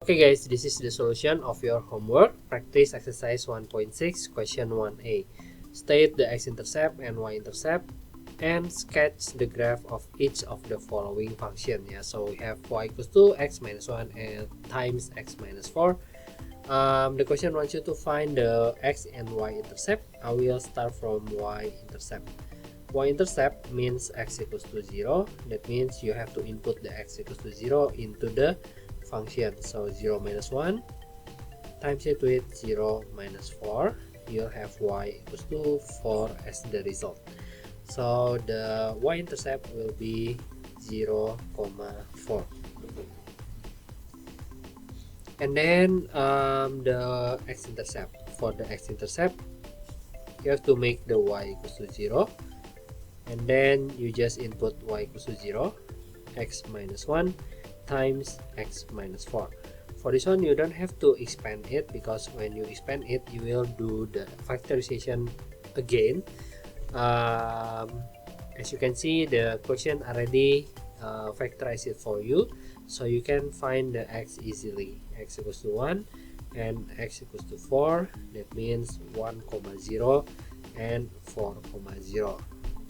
Okay guys, this is the solution of your homework. Practice exercise 1.6, question 1a. State the x-intercept and y-intercept and sketch the graph of each of the following function. Yeah, so we have y equals to x minus 1 and times x minus 4. The question wants you to find the x and y-intercept. I will start from y-intercept. Y-intercept means x equals to 0. That means you have to input the x equals to 0 into the function. So 0 minus 1 times it with 0 minus 4. You'll have y equals to 4 as the result. So the y-intercept will be 0, 4. And then the x-intercept. For the x-intercept, you have to make the y equals to 0. And then you just input y equals to 0, x minus 1 times x minus 4. For this one, you don't have to expand it, because when you expand it, you will do the factorization again. As you can see, the question already factorized it for you, so you can find the x easily. X equals to 1 and x equals to 4. That means 1, 0 and 4, 0.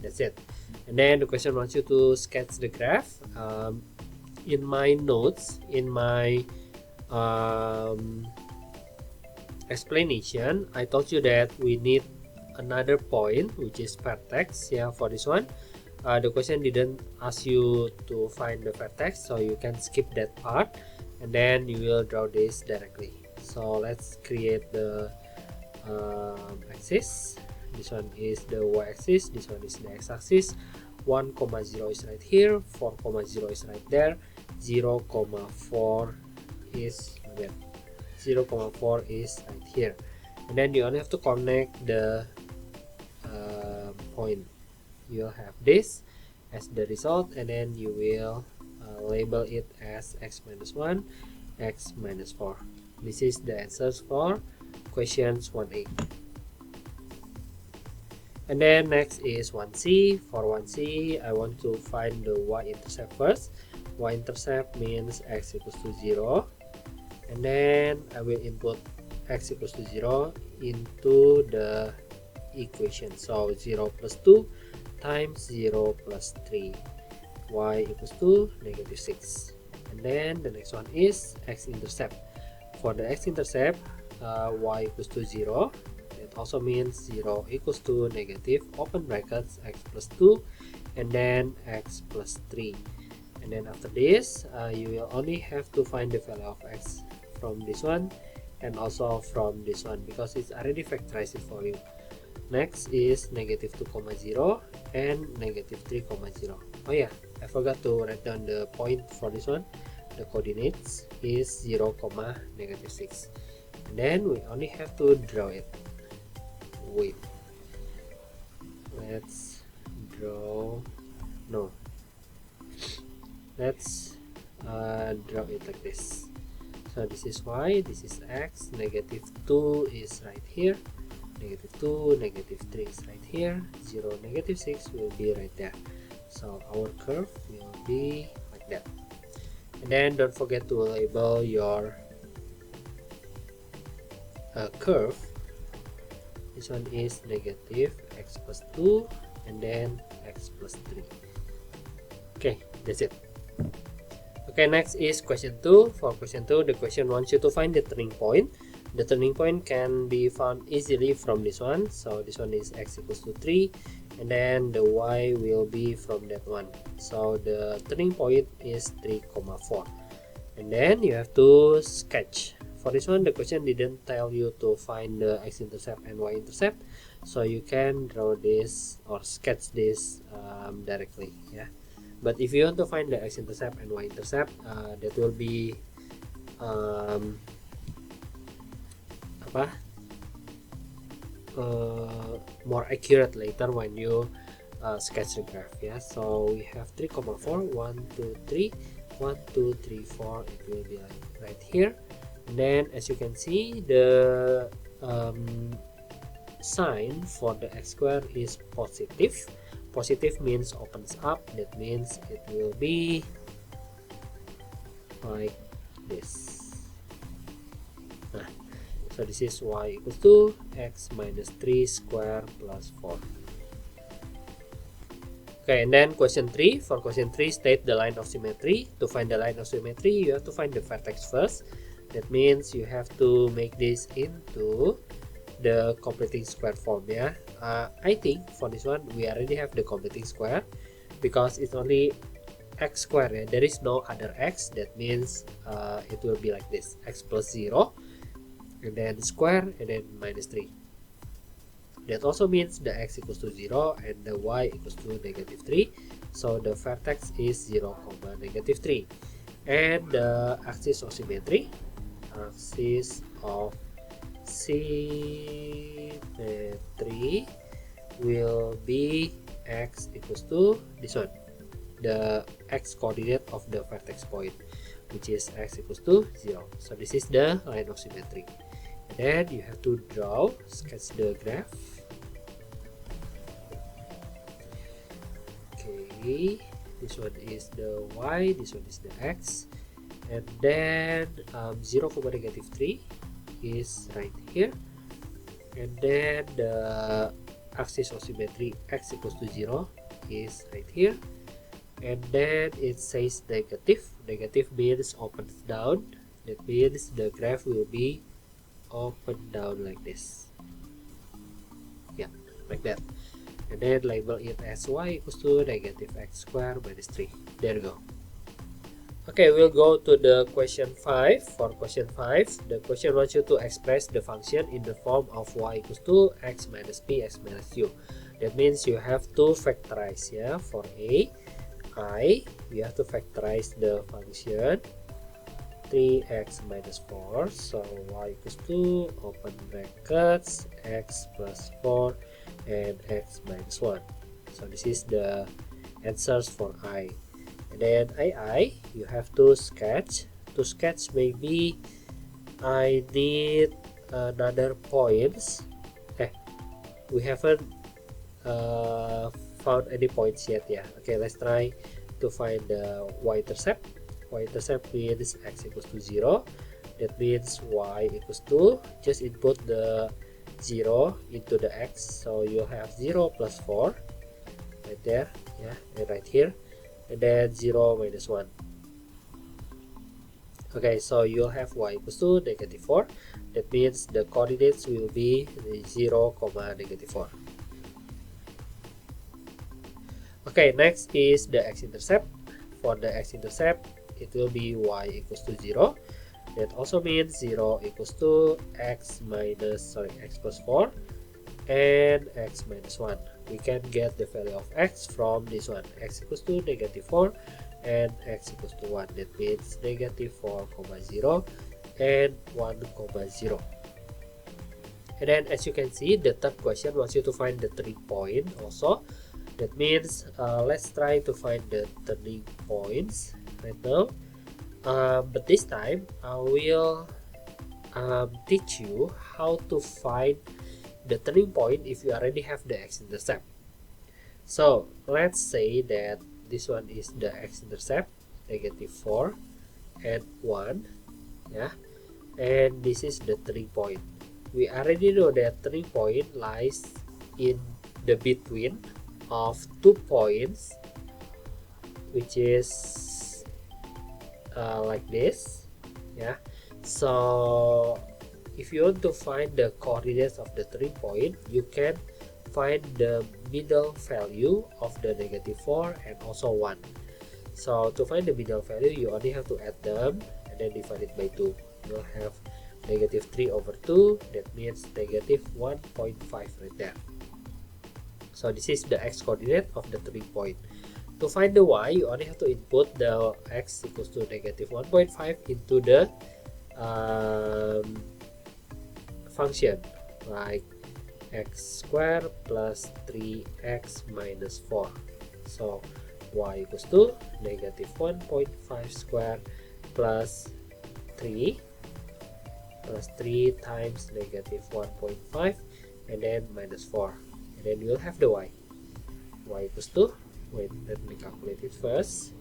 That's it. And then the question wants you to sketch the graph. In my notes, in my explanation, I told you that we need another point, which is vertex. Yeah, for this one, the question didn't ask you to find the vertex, so you can skip that part, and then you will draw this directly. So let's create the axis. This one is the y-axis, this one is the x-axis. 1, 0 is right here, 4, 0 is right there, 0, 4 is where? 0, 4 is right here. And then you only have to connect the point. You'll have this as the result, and then you will label it as x minus 1, x minus 4. This is the answers for questions 1a. And then next is 1c. For 1c, I want to find the y-intercept first. Y-intercept means x equals to 0. And then I will input x equals to 0 into the equation. So 0 plus 2 times 0 plus 3. Y equals to negative 6. And then the next one is x-intercept. For the x-intercept, y equals to 0. It also means 0 equals to negative, open brackets, x plus 2, and then x plus 3. And then after this, you will only have to find the value of x from this one and also from this one, because it's already factorized for you. Next is negative 2, 0 and negative 3, 0. Oh yeah, I forgot to write down the point for this one. The coordinates is 0, negative 6. And then we only have to draw it. Wait, let's draw, no, let's draw it like this. So this is y, this is x, negative 2 is right here, negative 2, negative 3 is right here, 0, negative 6 will be right there. So our curve will be like that. And then don't forget to label your curve. This one is negative x plus 2 and then x plus 3. Okay, that's it. Okay, next is question 2. For question 2, the question wants you to find the turning point. The turning point can be found easily from this one. So this one is x equals to 3, and then the y will be from that one. So the turning point is 3, 4. And then you have to sketch. For this one, the question didn't tell you to find the x-intercept and y-intercept, so you can draw this or sketch this directly. Yeah, but if you want to find the x-intercept and y-intercept, that will be more accurate later when you sketch the graph. Yeah, so we have 3, 4, 1, 2, 3, 1, 2, 3, 4. It will be right here. And then as you can see, the sign for the x square is positive. Positive means opens up. That means it will be like this. So this is y equals to x minus 3 square plus 4. Okay, and then question 3. For question 3, state the line of symmetry. To find the line of symmetry, you have to find the vertex first. That means you have to make this into the completing square form, yeah. I think for this one we already have the completing square because it's only x square, yeah? There is no other x. That means it will be like this: x plus 0 and then square and then minus 3. That also means the x equals to 0 and the y equals to negative 3. So the vertex is 0, negative 3. And the axis of symmetry will be x equals to this one, the x coordinate of the vertex point, which is x equals to 0. So this is the line of symmetry. And then you have to sketch the graph. Okay, this one is the y, this one is the x, and then 0, negative 3 is right here, and then the axis of symmetry x equals to 0 is right here, and then it says negative. Negative means up and down. That means the graph will be up and down like this, yeah, like that. And then label it as y equals to negative x squared minus 3. There you go. Okay, we'll go to the question 5. For question 5, the question wants you to express the function in the form of y equals to x minus p, x minus q. That means you have to factorize, yeah. For a, I, you have to factorize the function 3x minus 4. So y equals to open brackets x plus 4 and x minus 1. So this is the answers for I. And then I you have to sketch. To sketch, maybe I need another points. We haven't found any points yet, yeah. Okay, let's try to find the y-intercept. Y-intercept means x equals to 0. That means y equals to, just input the 0 into the x, so you'll have 0 plus 4 right there, yeah, and right here, and then 0 minus 1. Okay, so you'll have y equals to negative 4. That means the coordinates will be 0, negative 4. Okay, next is the x-intercept. For the x-intercept, it will be y equals to 0. That also means 0 equals to x plus 4 and x minus 1. We can get the value of x from this one, x equals to negative 4 and x equals to 1. That means negative 4, 0 and 1, 0. And then as you can see, the third question wants you to find the turning point also. That means let's try to find the turning points right now. But this time I will teach you how to find the turning point if you already have the x-intercept. So let's say that this one is the x-intercept, negative 4 and 1, yeah, and this is the turning point. We already know that turning point lies in the between of 2 points, which is like this, yeah. So if you want to find the coordinates of the turning point, you can find the middle value of the negative 4 and also 1. So to find the middle value, you only have to add them and then divide it by 2. You'll have negative 3 over 2. That means negative 1.5 right there. So this is the x coordinate of the turning point. To find the y, you only have to input the x equals to negative 1.5 into the function, like x squared plus 3x minus 4. So y equals to negative 1.5 squared plus 3 times negative 1.5 and then minus 4. And then you'll have the y. Y equals to, wait, let me calculate it first.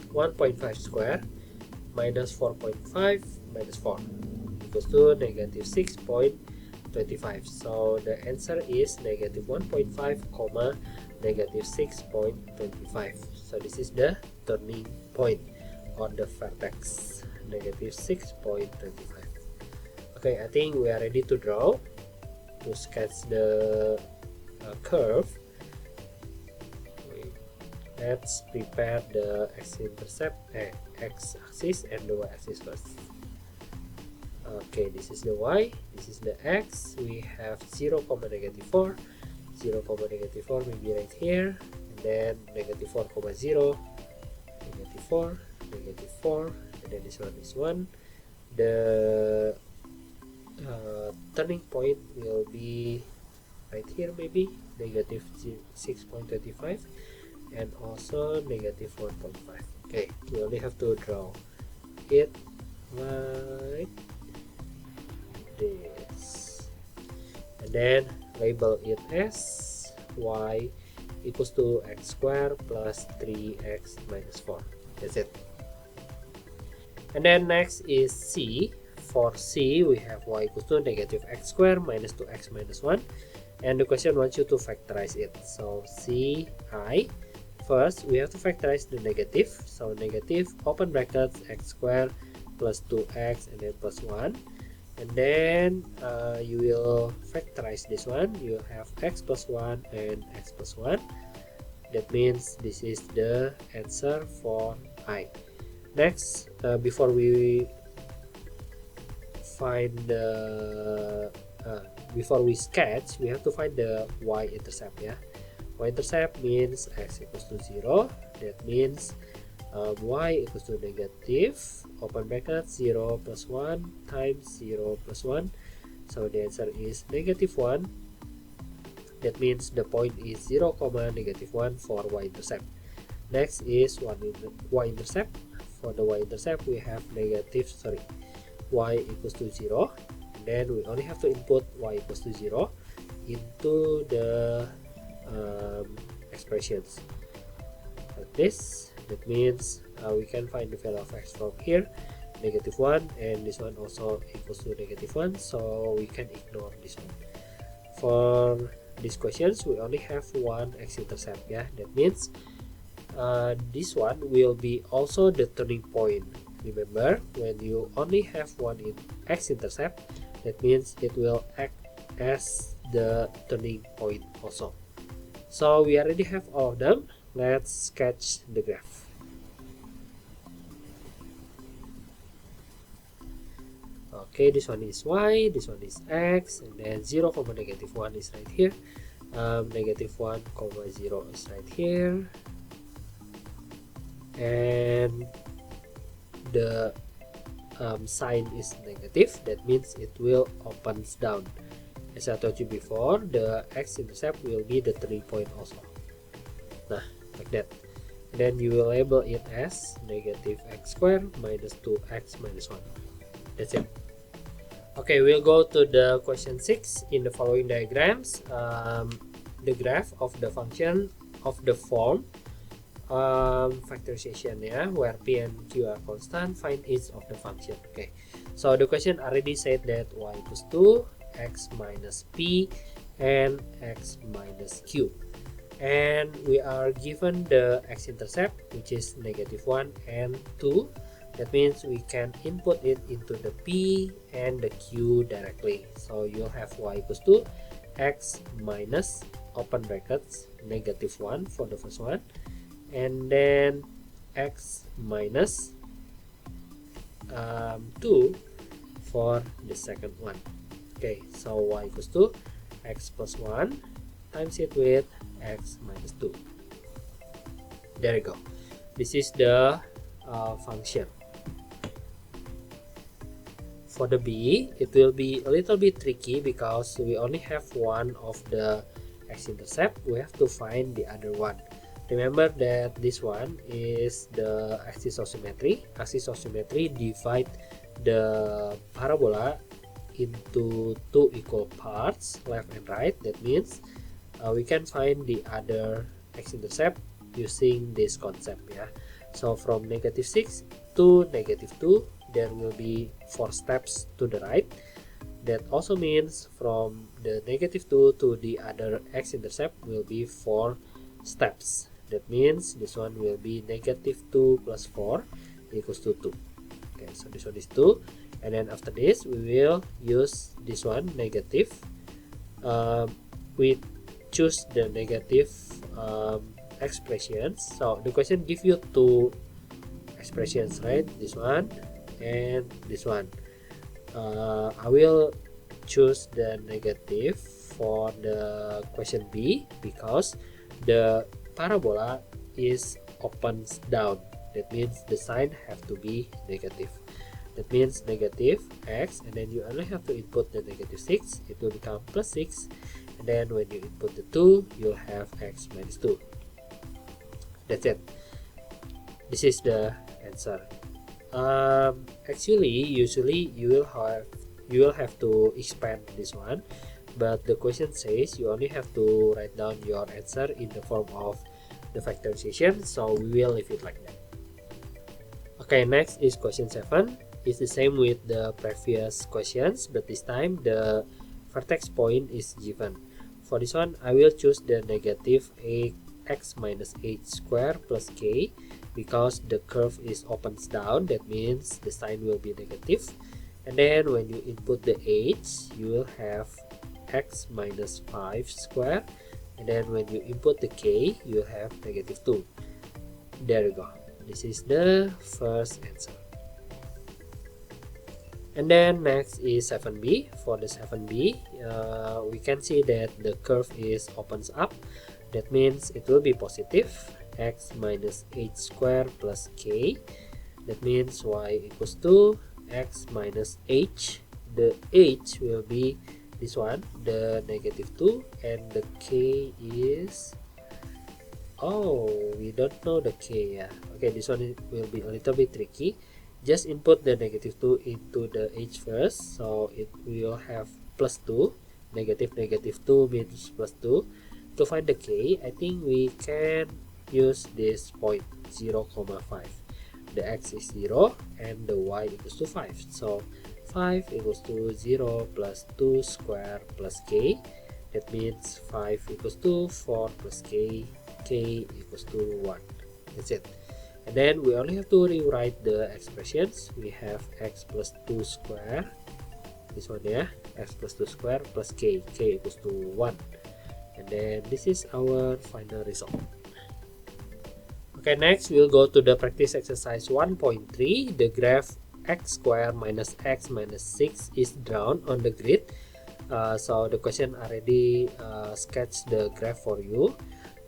1.5 squared minus 4.5 minus 4 equals to negative 6.25. So the answer is negative 1.5 comma negative 6.25. So this is the turning point on the vertex, negative 6.25. Okay, I think we are ready to draw, to sketch the curve. Let's prepare the x-intercept, x-axis and the y-axis first. Okay, this is the y, this is the x. We have 0, negative 4, 0, negative 4 maybe right here, and then negative 4, 0, negative 4, negative 4, and then this one is 1. The turning point will be right here, maybe negative 6.25 and also negative 1.5. Okay, we only have to draw it like this, and then label it as y equals to x squared plus 3x minus 4. That's it. And then next is c. For c, we have y equals to negative x squared minus 2x minus 1, and the question wants you to factorize it. So ci, first we have to factorize the negative. So negative, open brackets, x squared plus 2x and then plus 1, and then you will factorize this one. You have x plus 1 and x plus 1. That means this is the answer for I. Next, before we find the before we sketch, we have to find the y-intercept. Yeah, y-intercept means x equals to 0. That means y equals to negative, open bracket, 0 plus 1 times 0 plus 1. So the answer is negative 1. That means the point is 0, negative 1 for y-intercept. Next is y-intercept. For the y-intercept, we have y equals to 0. And then we only have to input y equals to 0 into the expressions like this. That means we can find the value of x from here, negative 1, and this one also equals to negative 1, so we can ignore this one. For these questions, we only have one x-intercept. Yeah, that means this one will be also the turning point. Remember, when you only have one in x-intercept, that means it will act as the turning point also. So we already have all of them. Let's sketch the graph. Okay, this one is y, this one is x, and then 0, negative 1 is right here. Negative 1, 0 is right here. And the sign is negative. That means it will opens down. As I told you before, the x-intercept will be the turning point also. Nah, like that. And then you will label it as negative x squared minus 2x minus 1. That's it. Okay, we'll go to the question 6. In the following diagrams, the graph of the function of the form factorization, yeah, where p and q are constant, find each of the function. Okay, so the question already said that y equals to x minus p and x minus q, and we are given the x-intercept, which is negative 1 and 2. That means we can input it into the p and the q directly. So you'll have y equals to x minus, open brackets, negative 1 for the first one, and then x minus 2 for the second one. Okay, so y equals to x plus 1 times it with x minus 2. There you go. This is the function. For the b, it will be a little bit tricky because we only have one of the x-intercept. We have to find the other one. Remember that this one is the axis of symmetry. Axis of symmetry divide the parabola into two equal parts, left and right. That means we can find the other x-intercept using this concept. Yeah. So from negative 6 to negative 2, there will be 4 steps to the right. That also means from the -2 to the other x-intercept will be 4 steps. That means this one will be -2 plus 4 equals to 2. Okay, so this one is 2, and then after this we will use this one negative. We choose the negative expressions. So the question gives you 2 expressions, right? This one and this one. I will choose the negative for the question B because the parabola is opens down. That means the sign have to be negative. That means negative x, and then you only have to input the -6. It will become +6, and then when you input the 2, you'll have x minus 2. That's it. This is the answer. Actually, usually you will have to expand this one, but the question says you only have to write down your answer in the form of the factorization, so we will leave it like that. Okay, next is question 7. It's the same with the previous questions, but this time the vertex point is given. For this one, I will choose the negative x minus h squared plus k because the curve is opens down. That means the sign will be negative, and then when you input the h, you will have x minus 5 squared, and then when you input the k, you will have -2. There you go. This is the first answer. And then next is 7b. For the 7b, we can see that the curve is opens up. That means it will be positive, x minus h squared plus k. That means y equals to x minus h. The h will be this one, the -2, and the k is, oh, we don't know the k. Yeah, okay, this one will be a little bit tricky. Just input the -2 into the h first, so it will have +2. -2 means +2. To find the k, I think we can use this point 0,5. The x is 0 and the y equals to 5. So 5 equals to 0 plus 2 square plus k. That means 5 equals to 4 plus k. K equals to 1. That's it. And then we only have to rewrite the expressions. We have x plus 2 square. This one, yeah, x plus 2 square plus k. K equals to 1. And then this is our final result. Okay, next we'll go to the practice exercise 1.3. The graph x squared minus x minus 6 is drawn on the grid. So the question already sketched the graph for you.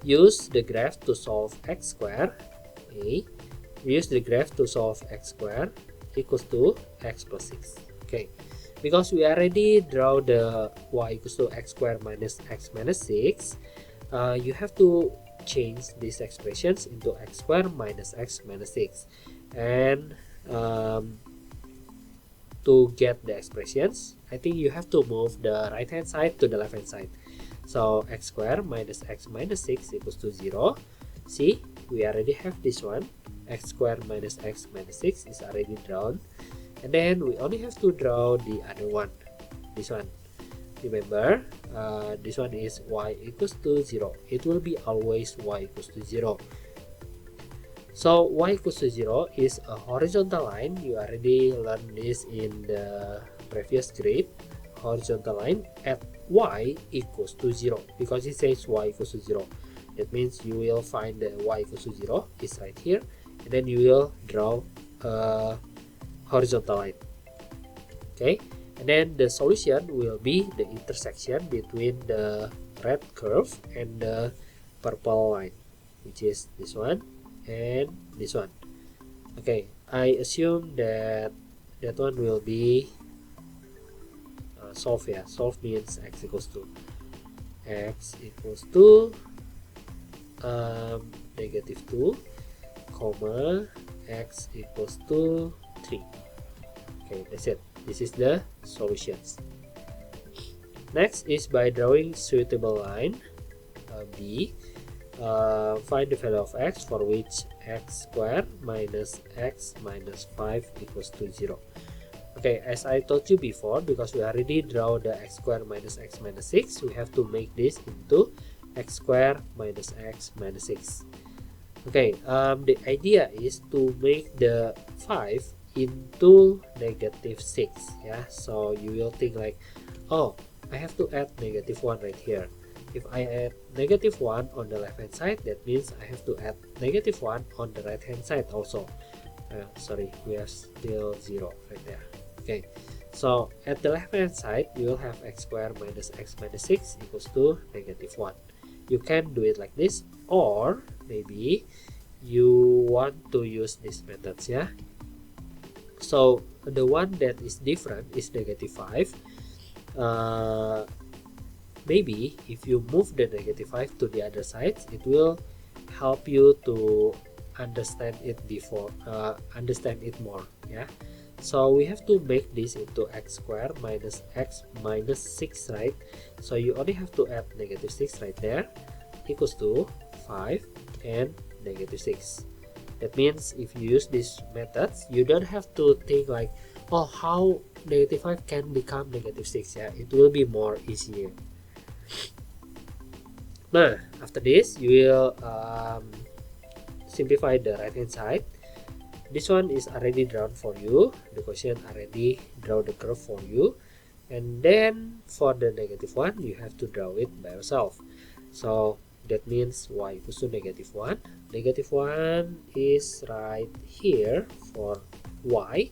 Use the graph to solve x squared. Okay. Use the graph to solve x squared equals to x plus 6. Okay. Because we already draw the y equals to x squared minus x minus 6, you have to change these expressions into x squared minus x minus 6. And to get the expressions, I think you have to move the right hand side to the left hand side. So x squared minus x minus 6 equals to 0. See, we already have this one. X squared minus x minus 6 is already drawn. And then we only have to draw the other one, this one. Remember, this one is y equals to 0. It will be always y equals to 0. So y equals to 0 is a horizontal line. You already learned this in the previous grade. Horizontal line at y equals to 0, because it says y equals to 0. That means you will find the y equals to 0 is right here, and then you will draw a horizontal line. Okay, and then the solution will be the intersection between the red curve and the purple line, which is this one and this one. Okay, I assume that that one will be solve. Yeah, solve means x equals to -2, comma x equals to 3. Okay, that's it. This is the solutions. Next is by drawing suitable line. B. Find the value of x for which x squared minus x minus 5 equals to 0. Okay, as I told you before, because we already draw the x squared minus x minus 6, we have to make this into x squared minus x minus 6. Okay, the idea is to make the 5 into negative 6. Yeah, so you will think like, oh, I have to add negative 1 right here. If I add negative 1 on the left hand side, that means I have to add negative 1 on the right hand side also. Sorry, we have still 0 right there. Okay, so at the left hand side, you will have x squared minus x minus 6 equals to negative 1. You can do it like this, or maybe you want to use these methods, yeah. So the one that is different is negative 5. Maybe if you move the negative 5 to the other side, it will help you to understand it more, yeah. So we have to make this into x squared minus x minus 6, right? So you only have to add negative 6 right there, equals to 5 and negative 6. That means if you use these methods, you don't have to think like, oh, how negative 5 can become negative 6. Yeah, it will be more easier. Now, after this, you will simplify the right hand side. This one is already drawn for you. The question already draw the curve for you. And then for the negative 1, you have to draw it by yourself. So that means y equals to negative 1. Negative 1 is right here for y.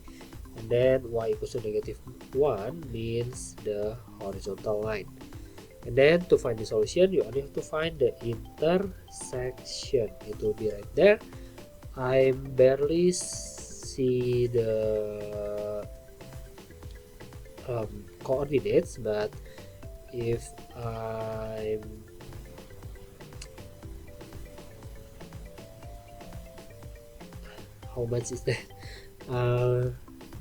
And then y equals to negative 1 means the horizontal line. And then to find the solution, you only have to find the intersection. It will be right there. I barely see the coordinates, but if I'm how much is that?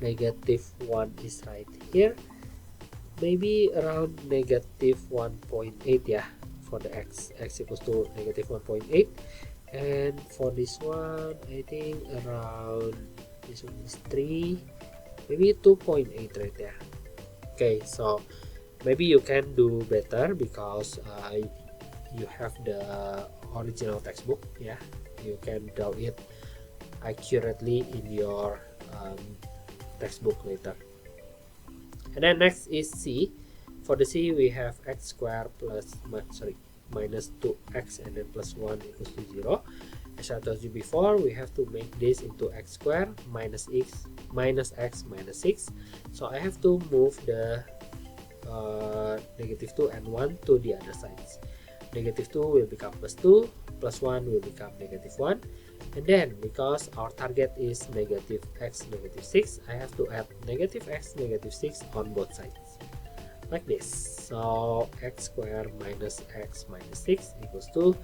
Negative 1 is right here. Maybe around negative 1.8, yeah, for the x equals to negative 1.8. And for this one, I think around, this one is 3, maybe 2.8 right there. Okay, so maybe you can do better because you have the original textbook, yeah. You can draw it accurately in your textbook later. And then next is C. For the C, we have x squared minus 2x and then plus 1 equals to 0. As I told you before, we have to make this into x squared minus x minus 6. So I have to move the negative 2 and 1 to the other sides. Negative 2 will become plus 2, plus 1 will become negative 1. And then because our target is negative x negative 6, I have to add negative x negative 6 on both sides, like this. So x squared minus x minus 6 equals to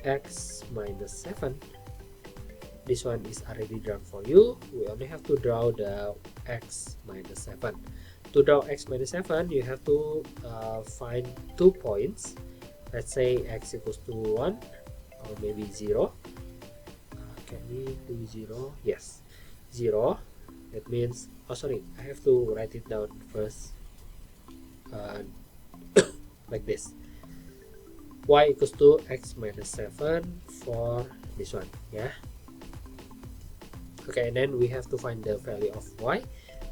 x minus 7. This one is already drawn for you. We only have to draw the x minus 7. To draw x minus 7, you have to find 2 points. Let's say x equals to 1 or maybe 0. Can we do 0? Yes, 0. That means, oh sorry, I have to write it down first, like this. Y equals to x minus 7 for this one, yeah. Okay, and then we have to find the value of y.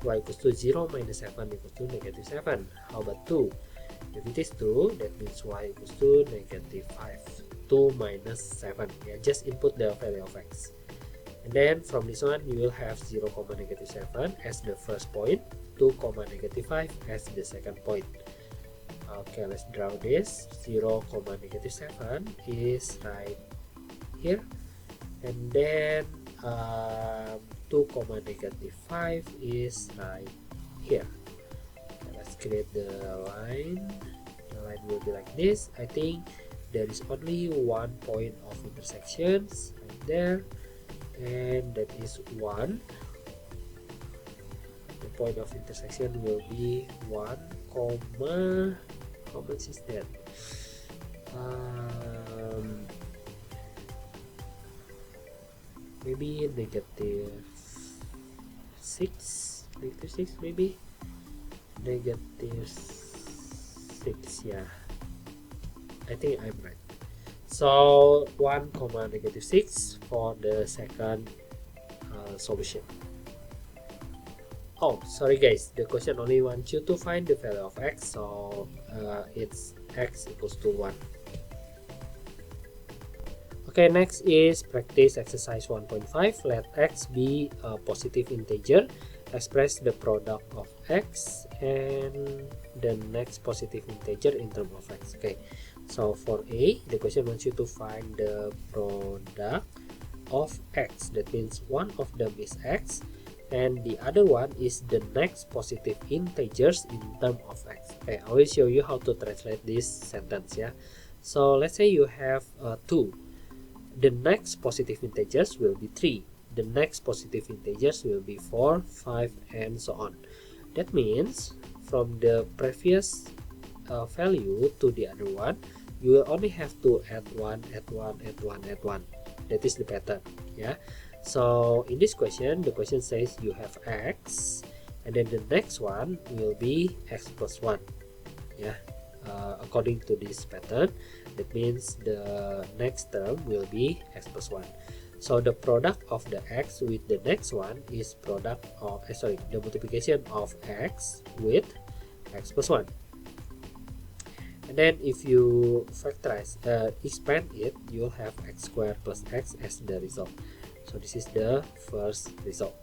Y equals to 0 minus 7 equals to negative 7. How about 2? If it is 2, that means y equals to negative 5. 2 minus 7. Yeah, just input the value of x. And then from this one, you will have 0, negative 7 as the first point, 2, negative 5 as the second point. Okay, let's draw this. 0, negative 7 is right here. And then 2, negative 5 is right here. Okay, let's create the line. The line will be like this. I think there is only one point of intersections right there, and that is 1. The point of intersection will be 1, how much is that? maybe negative 6, maybe negative 6. Yeah, I think I'm right. So 1 comma negative 6 for the second solution. Oh, sorry guys, the question only wants you to find the value of x, so it's x equals to 1. Okay, next is practice exercise 1.5. Let x be a positive integer. Express the product of x and the next positive integer in terms of x. Okay, so for A, the question wants you to find the product of x. That means one of them is x and the other one is the next positive integers in terms of x. Okay, I will show you how to translate this sentence. Yeah, so let's say you have 2. The next positive integers will be 3. The next positive integers will be 4, 5, and so on. That means from the previous value to the other one, you will only have to add 1, add 1, add 1, add 1. That is the pattern. Yeah. So in this question, the question says you have x, and then the next one will be x plus 1. Yeah. According to this pattern, that means the next term will be x plus 1. So the product of the x with the next one is product of the multiplication of x with x plus 1. And then if you factorize, expand it, you'll have x squared plus x as the result. So this is the first result.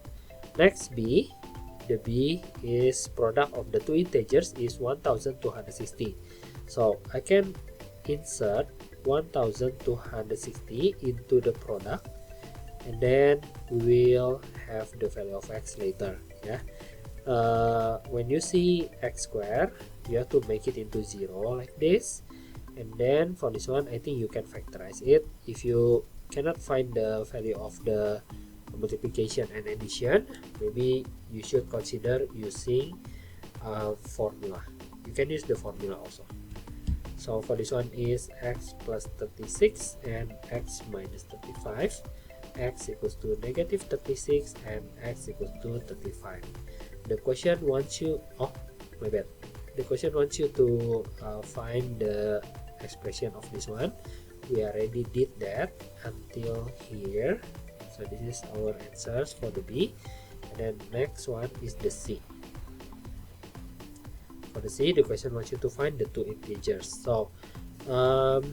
Next, B. The B is product of the two integers is 1260. So I can insert 1260 into the product, and then we will have the value of x later. Yeah. When you see x squared, you have to make it into 0 like this, and then for this one I think you can factorize it. If you cannot find the value of the multiplication and addition, maybe you should consider using formula. You can use the formula also. So for this one is x plus 36 and x minus 35. X equals to negative 36 and x equals to 35. The question wants you, oh my bad, the question wants you to find the expression of this one. We already did that until here. So this is our answers for the B, and then next one is the C. For the C, the question wants you to find the two integers. So the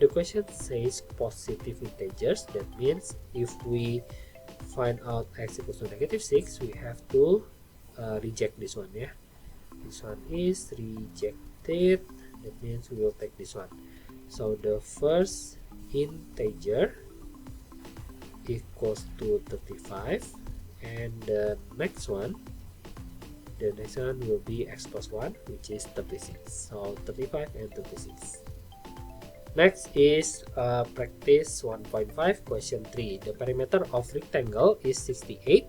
question says positive integers. That means if we find out x equals to negative 6, we have to reject this one. Yeah, this one is rejected. That means we will take this one. So the first integer equals to 35, and the next one will be x plus 1, which is 36. So 35 and 36. Next is practice 1.5, question 3. The perimeter of rectangle is 68.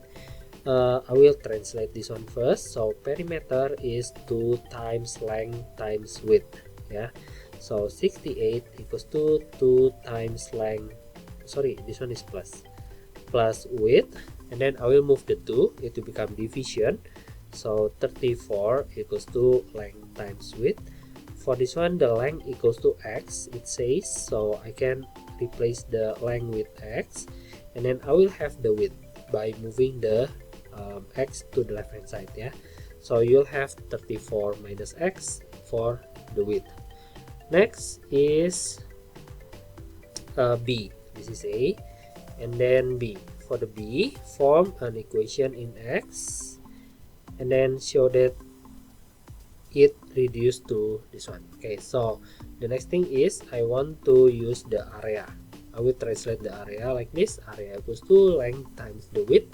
I will translate this one first. So perimeter is 2 times length times width. Yeah. So 68 equals to 2 times length. Sorry, this one is plus width, and then I will move the 2, it will become division. So 34 equals to length times width. For this one, the length equals to x, it says, so I can replace the length with x, and then I will have the width by moving the x to the left hand side. Yeah, so you'll have 34 minus x for the width. Next is B. This is A, and then B. For the B, form an equation in x, and then show that it reduced to this one. Okay, so the next thing is I want to use the area. I will translate the area like this. Area equals to length times the width.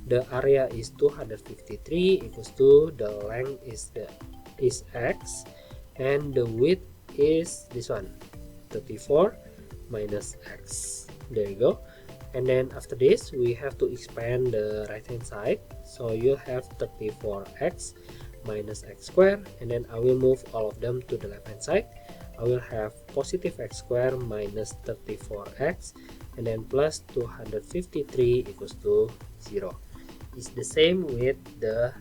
The area is 253 equals to the length is x, and the width is this one, 34 minus x. There you go. And then after this, we have to expand the right hand side. So you have 34x minus x squared, and then I will move all of them to the left hand side. I will have positive x squared minus 34x, and then plus 253 equals to 0. It's the same with the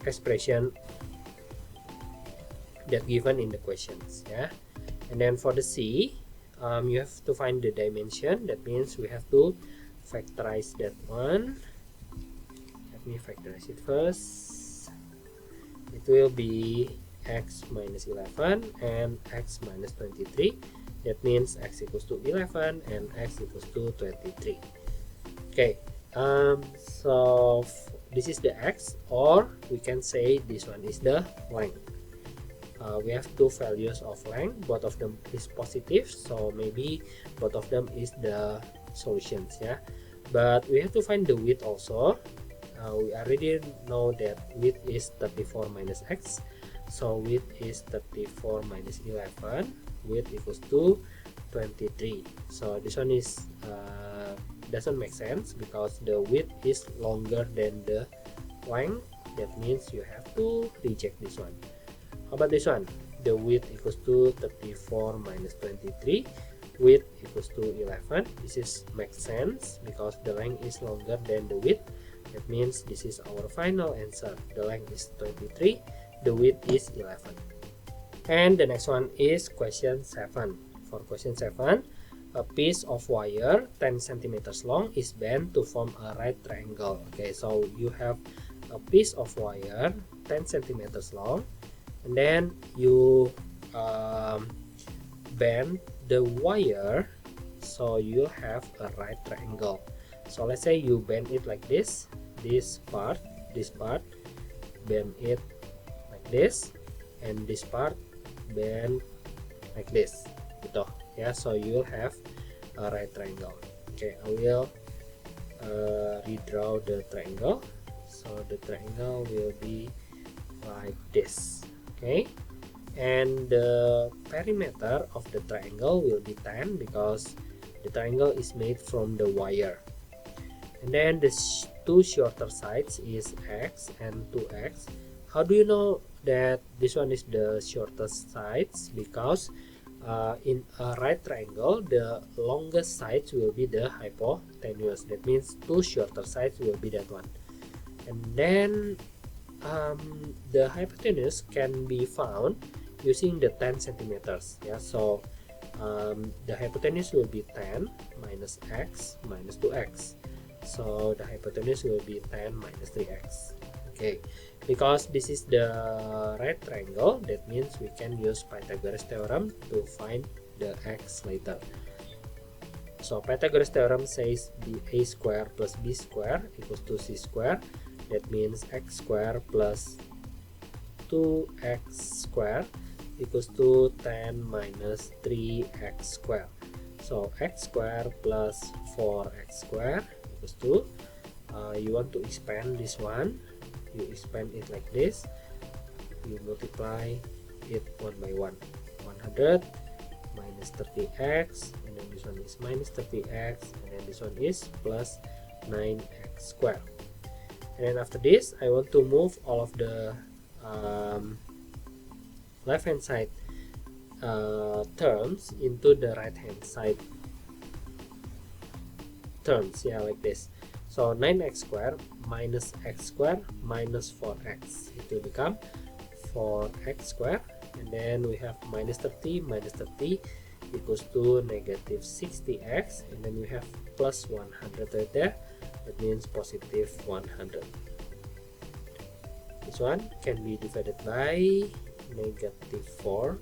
expression that given in the questions, yeah. And then for the C, you have to find the dimension. That means we have to factorize that one. Let me factorize it first. It will be x minus 11 and x minus 23. That means x equals to 11 and x equals to 23. Okay, so this is the x, or we can say this one is the length. We have two values of length, both of them is positive, so maybe both of them is the solutions, yeah. But we have to find the width also. We already know that width is 34 minus x, so width is 34 minus 11, width equals to 23. So this one is doesn't make sense because the width is longer than the length. That means you have to reject this one. How about this one? The width equals to 34 minus 23, width equals to 11. This is makes sense because the length is longer than the width. That means this is our final answer. The length is 23, the width is 11. And the next one is question 7. For question 7, a piece of wire 10 centimeters long is bent to form a right triangle. Okay, so you have a piece of wire 10 centimeters long, and then you bend the wire so you have a right triangle. So let's say you bend it like this part, bend it like this, and this part bend like this, gitu ya. So you'll have a right triangle. Okay, I will redraw the triangle. So the triangle will be like this. Okay, and the perimeter of the triangle will be 10 because the triangle is made from the wire. And then the two shorter sides is x and 2x. How do you know that this one is the shortest sides? Because in a right triangle, the longest sides will be the hypotenuse. That means two shorter sides will be that one. And then the hypotenuse can be found using the 10 centimeters. Yeah, so the hypotenuse will be 10 minus x minus 2x. So the hypotenuse will be 10 minus 3x. Okay, because this is the right triangle, that means we can use Pythagoras theorem to find the x later. So Pythagoras theorem says a square plus b square equals to c square. That means x square plus 2x square equals to 10 minus 3x square. So x square plus 4x square equals to, you want to expand this one, you expand it like this, you multiply it one by one. 100 minus 30x, and then this one is minus 30x, and then this one is plus 9x square. And then after this, I want to move all of the left hand side terms into the right hand side terms, yeah, like this. So 9x square minus x square minus 4x, it will become 4x square, and then we have minus 30 equals to negative 60x, and then we have plus 100 right there. That means positive 100. This one can be divided by negative 4,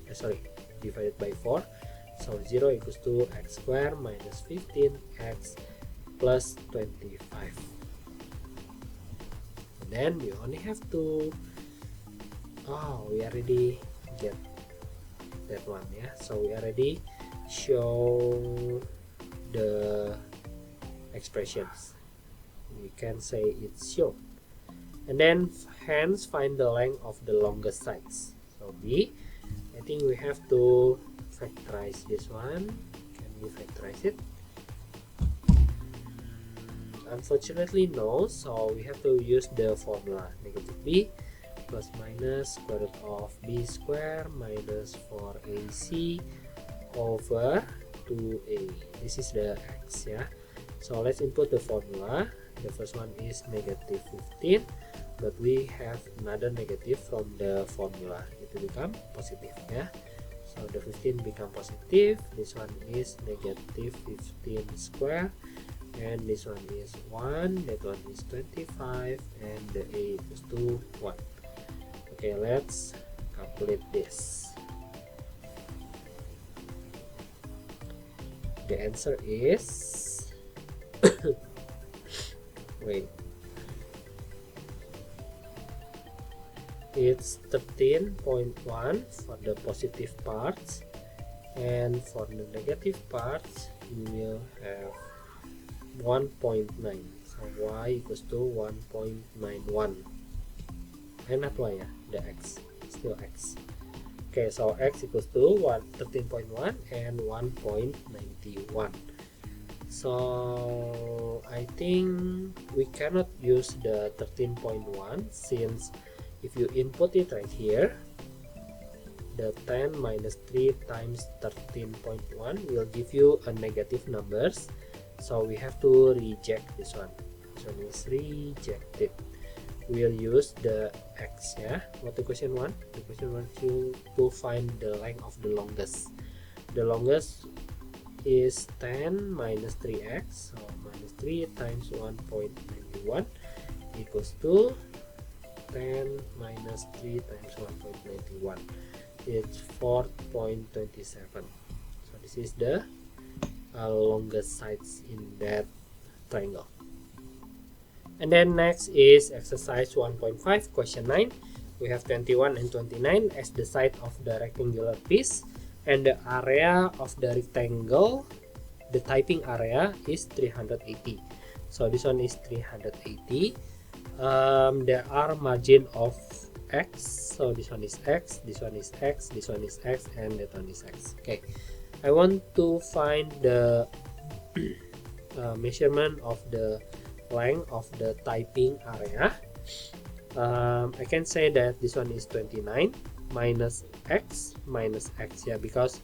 divided by 4. So 0 equals to x square minus 15x plus 25. And then you only have to, we already get that one, yeah. So we already show the expressions. We can say it's shown. And then hence find the length of the longest sides. So B, I think we have to factorize this one. Can we factorize it? Unfortunately no, so we have to use the formula negative b plus minus square root of b square minus 4ac over 2a. This is the x, yeah. So let's input the formula. The first one is negative 15, but we have another negative from the formula. It will become positive, yeah. So the 15 become positive. This one is negative 15 square, and this one is 1, that one is 25, and the a equals to 1. Okay, let's calculate this. The answer is wait, it's 13.1 for the positive parts, and for the negative parts you will have 1.9. So y equals to 1.91, and not y, yeah, the x, still x. Okay, so x equals to 13.1 and 1.91. So I think we cannot use the 13.1, since if you input it right here, the 10 minus 3 times 13.1 will give you a negative numbers. So we have to reject this one. This one is rejected. We'll use the x, yeah. What the question one? The question wants you to find the length of the longest. The longest is 10 minus 3x, so minus 3 times 1.91 equals to 10 minus 3 times 1.91. It's 4.27. So this is the longest sides in that triangle. And then next is exercise 1.5, question 9. We have 21 and 29 as the side of the rectangular piece, and the area of the rectangle, the typing area, is 380. So this one is 380. There are margin of x, so this one is x, this one is x, this one is x, and that one is x. Okay, I want to find the measurement of the length of the typing area. I can say that this one is 29 minus x, yeah, because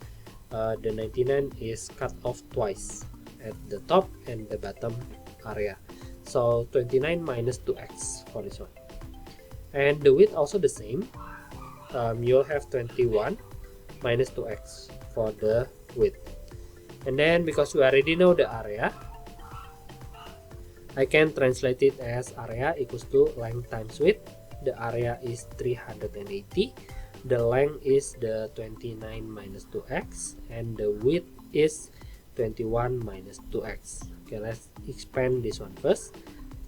the 99 is cut off twice at the top and the bottom area. So 29 minus 2x for this one, and the width also the same. You'll have 21 minus 2x for the width, and then because we already know the area, I can translate it as area equals to length times width. The area is 380. The length is the 29 minus 2x, and the width is 21 minus 2x. Okay, let's expand this one first.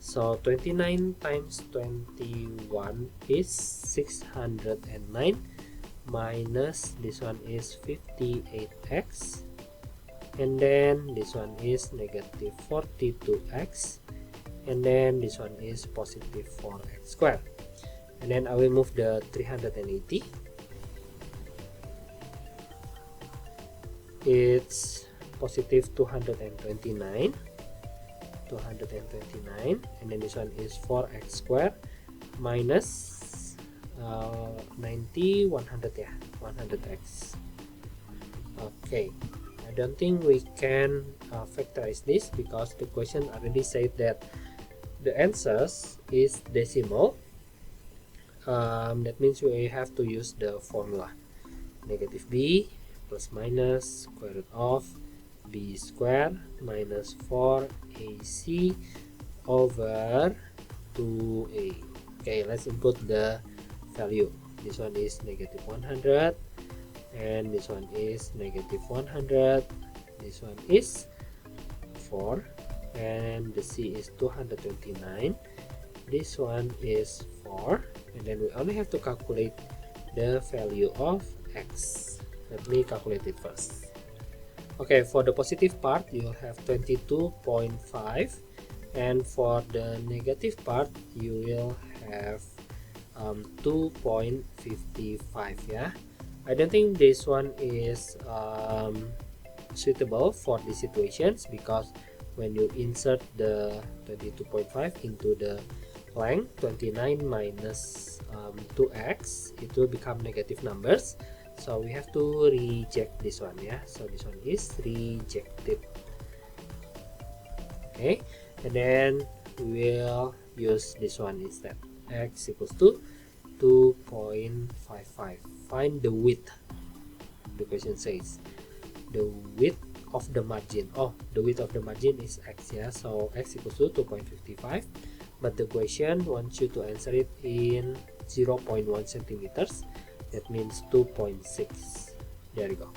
So 29 times 21 is 609, minus this one is 58x, and then this one is negative 42x, and then this one is positive 4x squared. And then I will move the 380. It's positive 229, and then this one is 4x squared minus 90, 100, yeah, 100x. Okay, I don't think we can factorize this because the question already said that the answers is decimal. That means we have to use the formula negative b plus minus square root of b squared minus 4ac over 2a. Okay, let's input the value. This one is negative 100, and this one is negative 100. This one is 4, and the c is 229. This one is 4, and then we only have to calculate the value of x. Let me calculate it first. Okay, for the positive part you have 22.5, and for the negative part you will have 2.55. yeah. I don't think this one is suitable for these situations, because when you insert the 22.5 into the length 29 minus 2x, it will become negative numbers. so we have to reject this one, yeah. So this one is rejected. Okay, and then we will use this one instead. X equals to 2.55. Find the width. The question says the width of the margin. Oh, the width of the margin is x, yeah. So x equals to 2.55, but the question wants you to answer it in 0.1 centimeters. That means 2.6. There you go.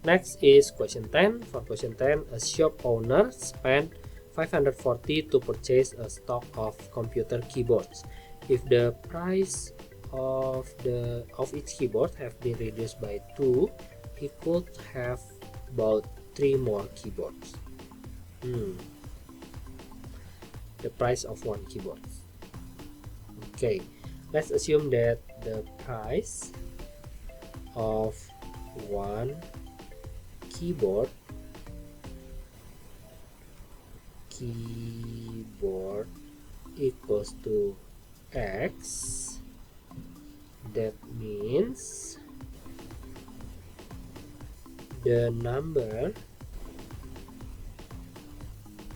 Next is question 10. For question 10, a shop owner spent 540 to purchase a stock of computer keyboards. If the price of each keyboard have been reduced by 2, he could have bought 3 more keyboards. The price of one keyboard. Okay, let's assume that the price of one keyboard equals to x. That means the number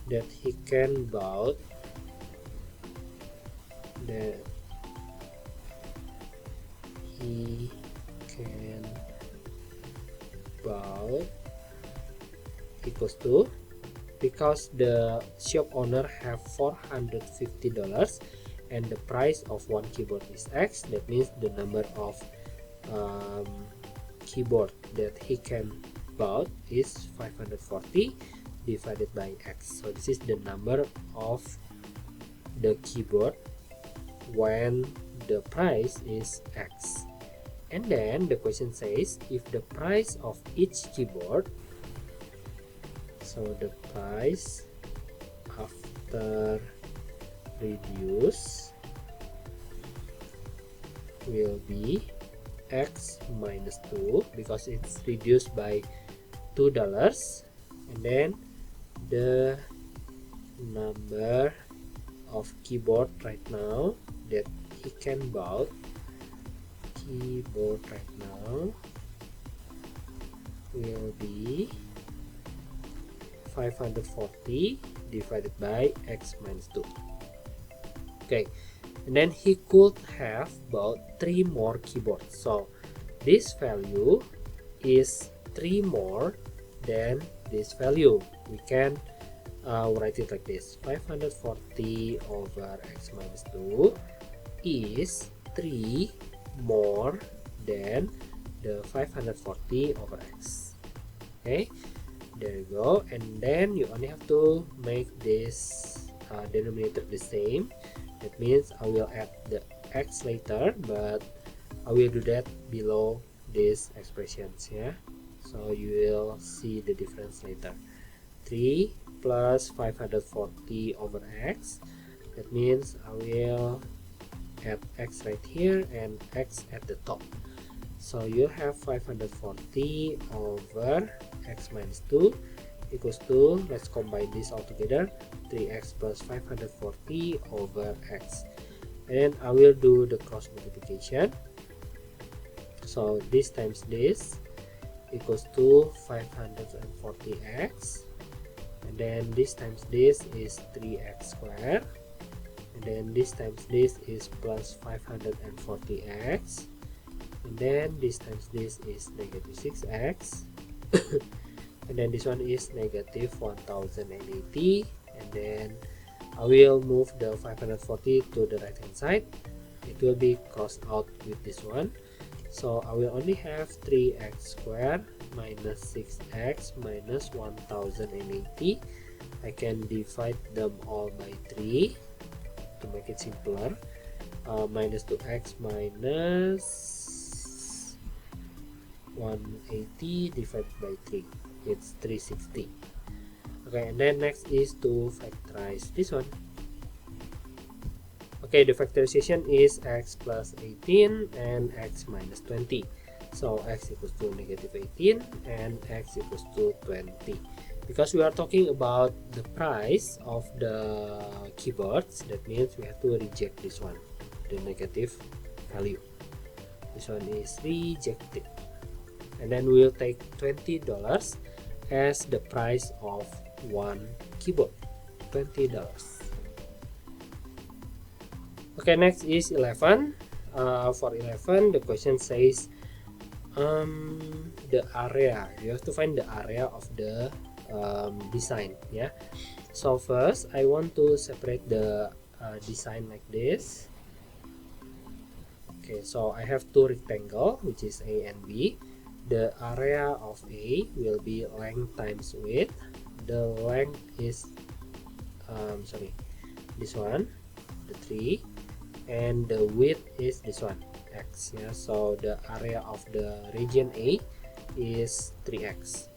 that he can buy equals to, because the shop owner have $450 and the price of one keyboard is x, that means the number of keyboard that he can buy is 540 divided by x. So this is the number of the keyboard when the price is x. And then the question says if the price of each keyboard, so the price after reduce will be x minus 2 because it's reduced by $2, and then the number of keyboard right now that he can buy will be 540 divided by x minus 2. Okay, and then he could have bought 3 more keyboards. So this value is 3 more than this value. We can write it like this: 540 over x minus 2 is 3 more than the 540 over x. Okay, there you go. And then you only have to make this denominator the same. That means I will add the x later, but I will do that below these expressions, yeah. So you will see the difference later. 3 plus 540 over x, that means I will add x right here and x at the top. So you have 540 over x minus 2 equals to, let's combine this all together, 3x plus 540 over x. And I will do the cross multiplication. So this times this equals to 540x, and then this times this is 3x squared, and then this times this is plus 540x, and then this times this is negative 6x, and then this one is negative 1080, and then I will move the 540 to the right hand side. It will be crossed out with this one, so I will only have 3x squared minus 6x minus 1080. I can divide them all by 3 to make it simpler. Minus 2x minus 180 divided by 3, it's 360. Okay, and then next is to factorize this one. Okay, the factorization is x plus 18 and x minus 20. So x equals to negative 18 and x equals to 20. Because we are talking about the price of the keyboards, that means we have to reject this one, the negative value. This one is rejected. And then we'll take $20 as the price of one keyboard. $20. Okay, next is 11. For 11, the question says the area. You have to find the area of the design. Yeah. So first, I want to separate the design like this. Okay, so I have two rectangle, which is A and B. The area of A will be length times width. The length is this one, the 3, and the width is this one, x. Yeah, so the area of the region A is 3x.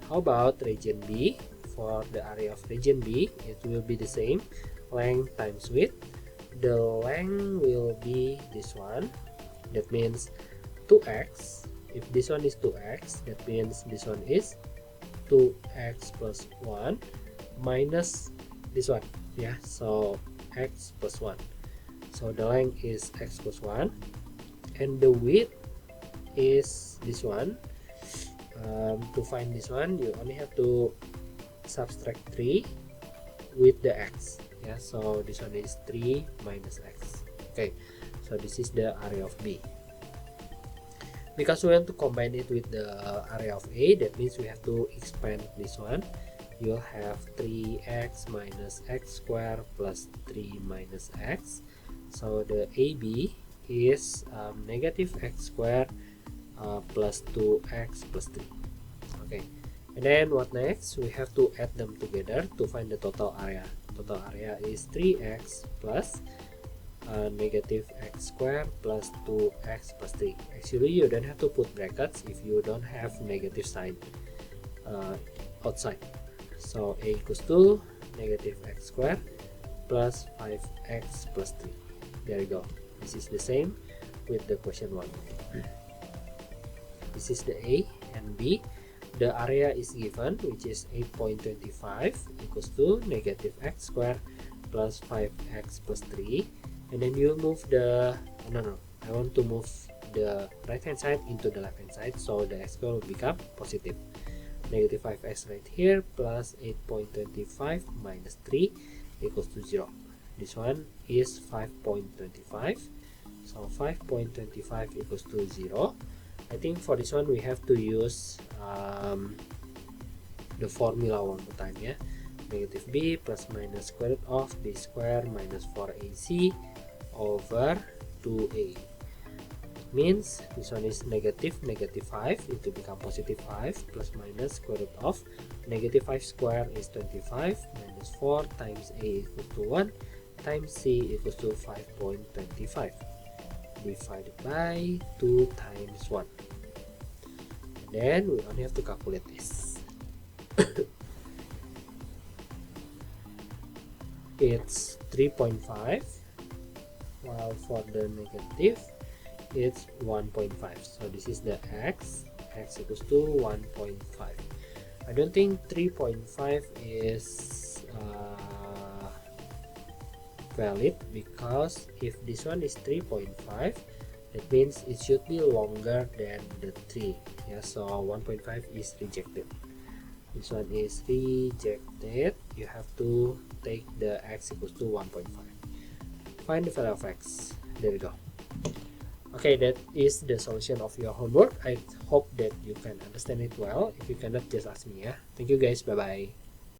How about region B? For the area of region B, it will be the same, length times width. The length will be this one, that means 2x. If this one is 2x, that means this one is 2x plus 1 minus this one. Yeah, so x plus 1. So the length is x plus 1, and the width is this one. To find this one, you only have to subtract 3 with the x. Yeah, so this one is 3 minus x. Okay, so this is the area of B. Because we want to combine it with the area of A, that means we have to expand this one. You'll have 3x minus x squared plus 3 minus x. So the AB is negative x squared plus 2x plus 3. Okay, and then what next? We have to add them together to find the total area. Total area is 3x plus negative x squared plus 2x plus 3. Actually, you don't have to put brackets if you don't have negative sign outside. So a equals to negative x squared plus 5x plus 3. There you go. This is the same with the question 1. This is the A and B. The area is given, which is 8.25 equals to negative x squared plus 5x plus 3. And then you move the I want to move the right hand side into the left hand side, so the x squared will become positive. Negative 5x right here plus 8.25 minus 3 equals to 0. This one is 5.25. So 5.25 equals to 0. I think for this one we have to use the formula one more time. Yeah, negative b plus minus square root of b squared minus 4ac over 2a. Means this one is negative 5, it will become positive 5 plus minus square root of negative 5 squared is 25 minus 4 times a equals to 1 times c equals to 5.25 divided by 2 times 1. And then we only have to calculate this. It's 3.5, while for the negative it's 1.5. So this is the x equals to 1.5. I don't think 3.5 is valid, because if this one is 3.5, that means it should be longer than the 3. Yeah, so 1.5 is rejected. This one is rejected. You have to take the x equals to 1.5. Find the value of x. There we go. Okay, that is the solution of your homework. I hope that you can understand it well. If you cannot, just ask me. Yeah. Thank you guys. Bye bye.